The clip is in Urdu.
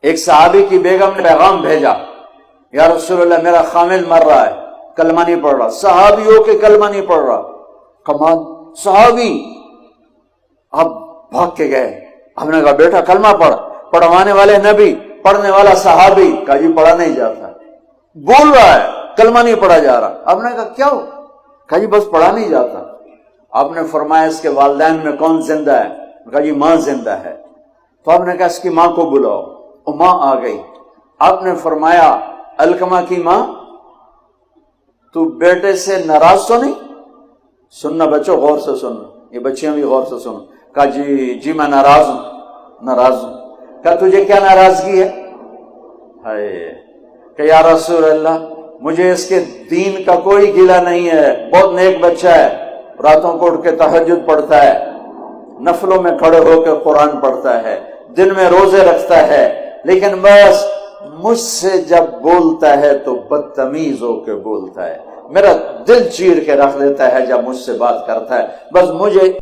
ایک صحابی کی بیگم نے پیغام بھیجا، یا رسول اللہ میرا خامل مر رہا ہے، کلمہ نہیں پڑھ رہا۔ صحابی ہو کے کلمہ نہیں پڑھ رہا، کمال، صحابی۔ اب بھاگ کے گئے، ہم نے کہا بیٹا کلمہ پڑھ، پڑھوانے والے نبی، پڑھنے والا صحابی۔ کہا جی پڑھا نہیں جاتا، بول رہا ہے کلمہ نہیں پڑھا جا رہا۔ آپ نے کہا کیوں؟ کہا جی بس پڑھا نہیں جاتا۔ آپ نے فرمایا اس کے والدین میں کون زندہ ہے؟ کہا جی ماں زندہ ہے۔ تو آپ نے کہا اس کی ماں کو بلاؤ، وہ ماں آ گئی۔ آپ نے فرمایا علقمہ کی ماں تو بیٹے سے ناراض تو نہیں؟ سننا بچوں، غور سے سننا، یہ بچیاں بھی غور سے سننا۔ کہا جی میں ناراض ہوں، ناراض ہوں۔ کہا تجھے کیا ناراضگی ہے؟ کہ یا رسول اللہ مجھے اس کے دین کا کوئی گلہ نہیں ہے، بہت نیک بچہ ہے، راتوں کو اٹھ کے تہجد پڑھتا ہے، نفلوں میں کھڑے ہو کے قرآن پڑھتا ہے، دن میں روزے رکھتا ہے، لیکن بس مجھ سے جب بولتا ہے تو بدتمیز ہو کے بولتا ہے، میرا دل چیر کے رکھ دیتا ہے جب مجھ سے بات کرتا ہے، بس مجھے